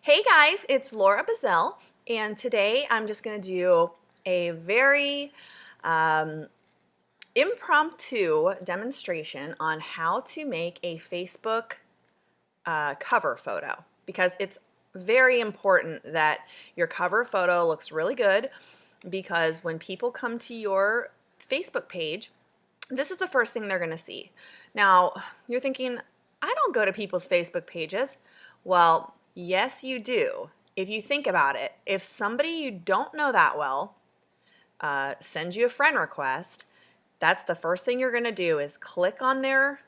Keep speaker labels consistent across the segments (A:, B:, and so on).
A: Hey guys, it's Laura Bazell, and today I'm just going to do a very um, impromptu demonstration on how to make a Facebook cover photo, because it's very important that your cover photo looks really good, because when people come to your Facebook page, this is the first thing they're going to see. Now, you're thinking, I don't go to people's Facebook pages. Well, yes, you do. If you think about it, if somebody you don't know that well sends you a friend request, that's the first thing you're going to do is click on their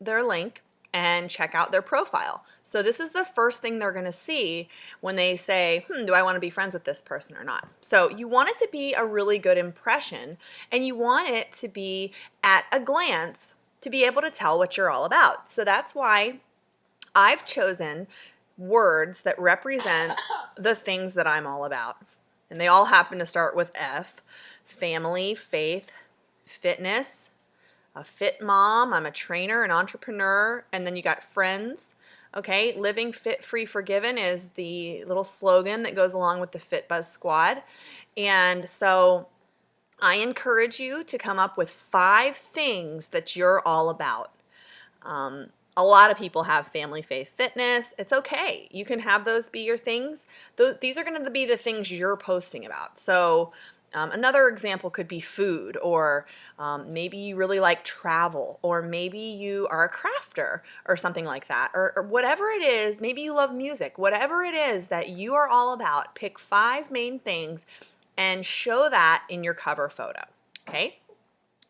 A: link and check out their profile. So this is the first thing they're going to see when they say, do I want to be friends with this person or not? So you want it to be a really good impression, and you want it to be at a glance to be able to tell what you're all about. So that's why I've chosen words that represent the things that I'm all about. And they all happen to start with F: family, faith, fitness, a fit mom, I'm a trainer, an entrepreneur, and then you got friends. Okay, living fit, free, forgiven is the little slogan that goes along with the Fit Buzz Squad. And so I encourage you to come up with 5 things that you're all about. A lot of people have family, faith, fitness. It's okay. You can have those be your things. These are going to be the things you're posting about. So another example could be food, or maybe you really like travel, or maybe you are a crafter or something like that, or whatever it is. Maybe you love music. Whatever it is that you are all about, pick 5 main things and show that in your cover photo. Okay?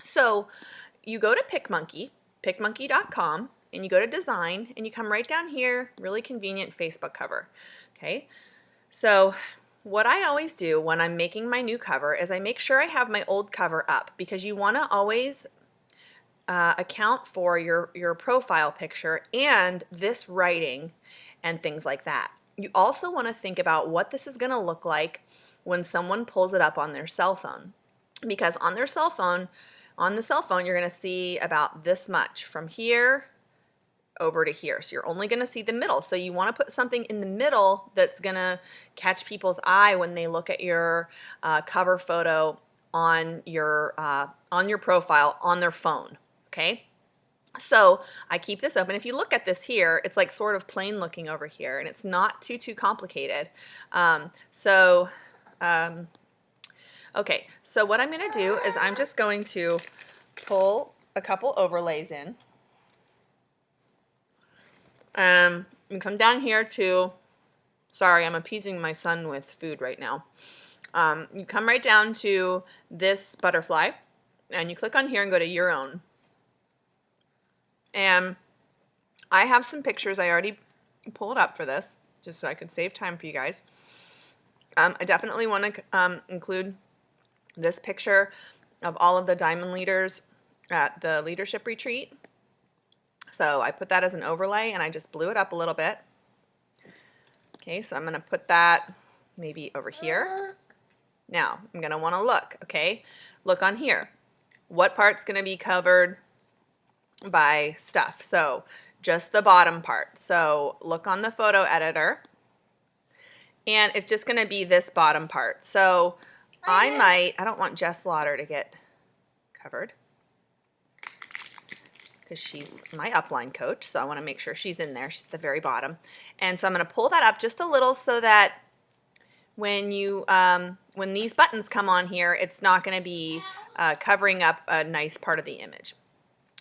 A: So you go to Picmonkey, picmonkey.com, and you go to design, and you come right down here, really convenient Facebook cover. Okay, so what I always do when I'm making my new cover is I make sure I have my old cover up, because you want to always account for your profile picture and this writing and things like that. You also want to think about what this is going to look like when someone pulls it up on their cell phone, because on their cell phone, on the cell phone, you're going to see about this much from here over to here. So you're only going to see the middle. So you want to put something in the middle that's going to catch people's eye when they look at your cover photo on your profile on their phone. Okay. So I keep this open. If you look at this here, it's like sort of plain looking over here, and it's not too complicated. Okay, so what I'm going to do is I'm just going to pull a couple overlays in. And come down here to, sorry, I'm appeasing my son with food right now. You come right down to this butterfly, and you click on here and go to your own. And I have some pictures I already pulled up for this, just so I could save time for you guys. I definitely want to include this picture of all of the diamond leaders at the leadership retreat. So I put that as an overlay, and I just blew it up a little bit. Okay, so I'm going to put that maybe over here. Now, I'm going to want to look, okay? Look on here. What part's going to be covered by stuff? So just the bottom part. So look on the photo editor, and it's just going to be this bottom part. So I don't want Jess Lauder to get covered, because she's my upline coach, so I want to make sure she's in there. She's at the very bottom. And so I'm going to pull that up just a little, so that when these buttons come on here, it's not going to be covering up a nice part of the image.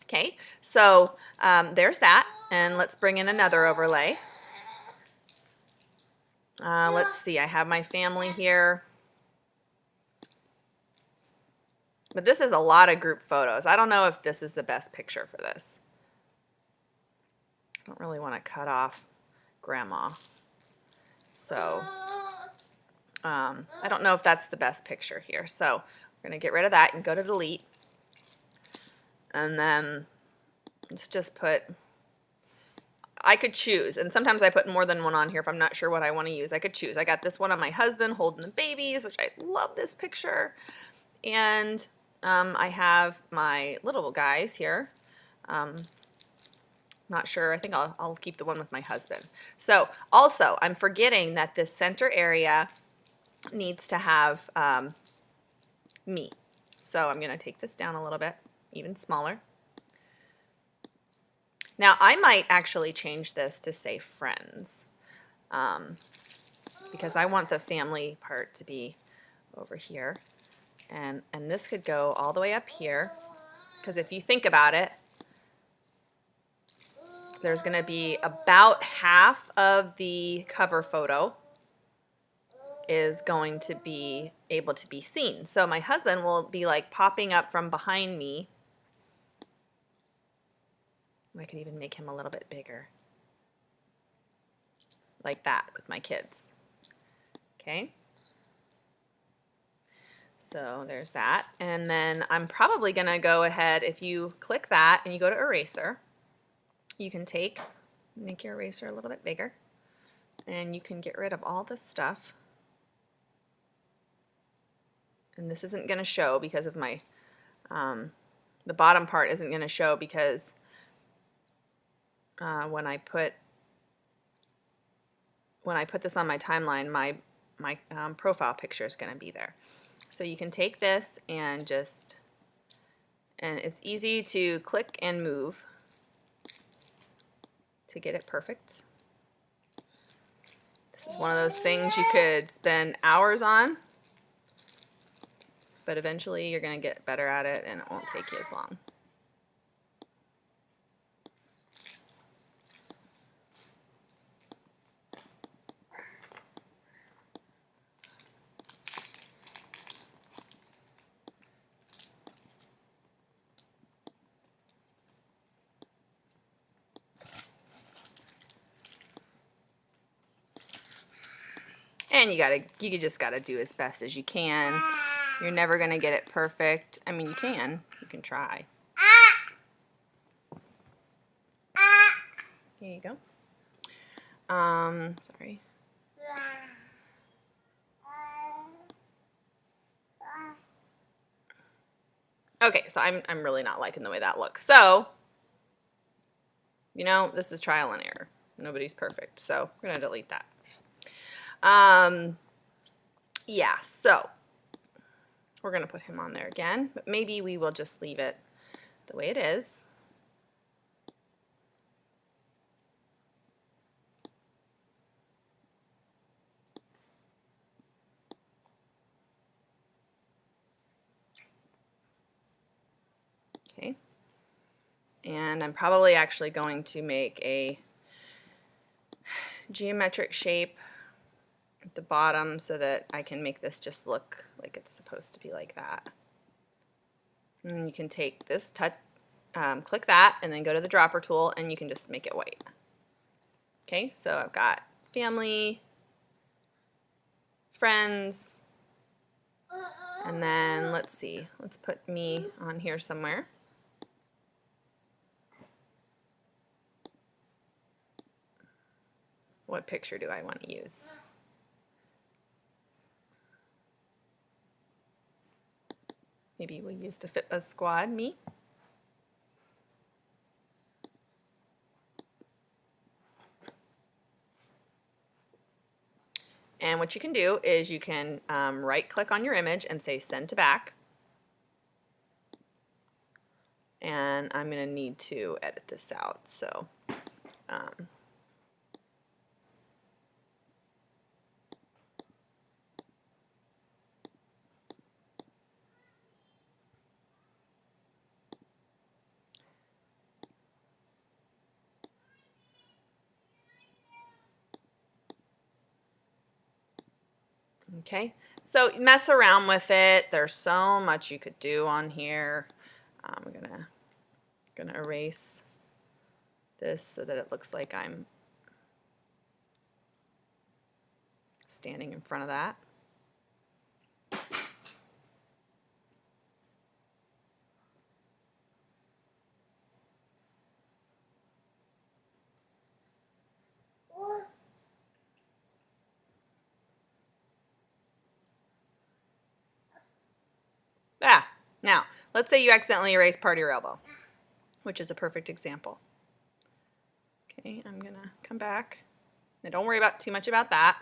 A: Okay, so there's that, and let's bring in another overlay. Let's see, I have my family here. But this is a lot of group photos. I don't know if this is the best picture for this. I don't really want to cut off Grandma. So I don't know if that's the best picture here. So we're going to get rid of that and go to delete. And then let's just put, I could choose, and sometimes I put more than one on here if I'm not sure what I want to use. I could choose. I got this one of my husband holding the babies, which I love this picture. And I have my little guys here. Not sure. I think I'll keep the one with my husband. So also, I'm forgetting that this center area needs to have me. So I'm going to take this down a little bit, even smaller. Now I might actually change this to say friends, because I want the family part to be over here. And this could go all the way up here, because if you think about it, there's going to be about half of the cover photo is going to be able to be seen. So my husband will be like popping up from behind me. I could even make him a little bit bigger, like that with my kids. Okay. So there's that. And then I'm probably going to go ahead, if you click that and you go to eraser, you can make your eraser a little bit bigger, and you can get rid of all this stuff. And this isn't going to show because of my, the bottom part isn't going to show because when I put this on my timeline, my profile picture is going to be there. So you can take this and and it's easy to click and move to get it perfect. This is one of those things you could spend hours on, but eventually you're going to get better at it and it won't take you as long. And you just gotta do as best as you can. You're never gonna get it perfect. I mean, you can try. Here you go. Sorry. Okay, so I'm really not liking the way that looks. So, this is trial and error. Nobody's perfect, so we're gonna delete that. Yeah, so we're gonna put him on there again, but maybe we will just leave it the way it is. Okay. And I'm probably actually going to make a geometric shape at the bottom so that I can make this just look like it's supposed to be like that. And you can take this, click that, and then go to the dropper tool, and you can just make it white. Okay, so I've got family, friends, and then let's see, let's put me on here somewhere. What picture do I want to use? Maybe we'll use the FitBuzz Squad, me. And what you can do is you can right click on your image and say send to back. And I'm going to need to edit this out. So okay, so mess around with it. There's so much you could do on here. I'm gonna erase this so that it looks like I'm standing in front of that. Yeah, now let's say you accidentally erase part of your elbow, which is a perfect example. Okay, I'm gonna come back. Now don't worry too much about that.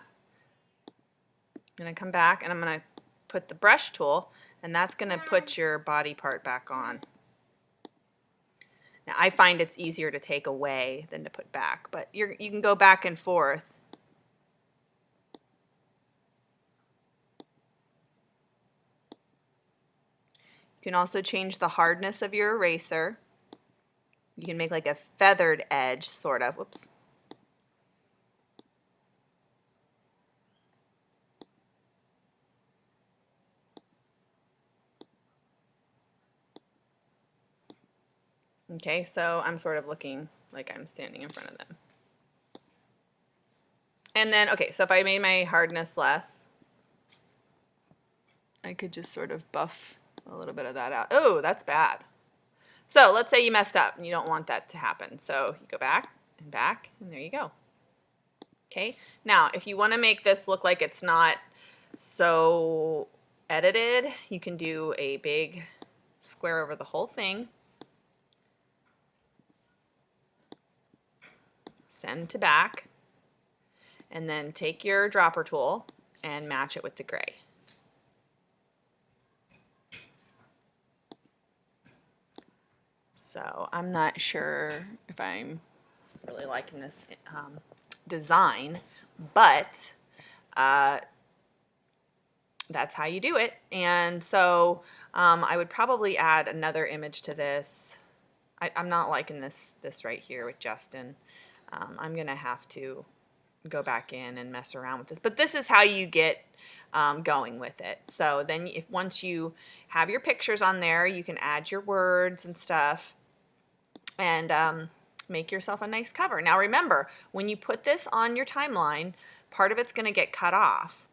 A: I'm gonna come back and I'm gonna put the brush tool, and that's gonna put your body part back on. Now I find it's easier to take away than to put back, but you can go back and forth. You can also change the hardness of your eraser. You can make like a feathered edge, sort of. Whoops. Okay, so I'm sort of looking like I'm standing in front of them. And then, okay, so if I made my hardness less, I could just sort of buff a little bit of that out. Oh, that's bad. So let's say you messed up and you don't want that to happen. So you go back, and there you go. Okay, now if you want to make this look like it's not so edited, you can do a big square over the whole thing. Send to back, and then take your dropper tool and match it with the gray. So I'm not sure if I'm really liking this design, but that's how you do it. And so I would probably add another image to this. I'm not liking this right here with Justin. I'm gonna have to go back in and mess around with this, but this is how you get going with it. So then once you have your pictures on there, you can add your words and stuff and make yourself a nice cover. Now remember, when you put this on your timeline, part of it's going to get cut off.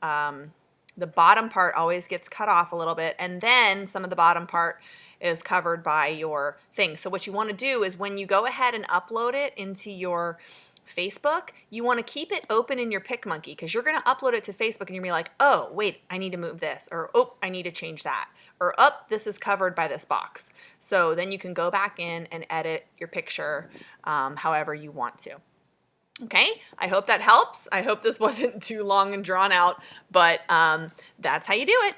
A: The bottom part always gets cut off a little bit, and then some of the bottom part is covered by your thing. So what you want to do is when you go ahead and upload it into your Facebook, you want to keep it open in your Picmonkey, because you're going to upload it to Facebook and you're going to be like, oh, wait, I need to move this, or oh, I need to change that, or oh, this is covered by this box. So then you can go back in and edit your picture however you want to. Okay, I hope that helps. I hope this wasn't too long and drawn out, but that's how you do it.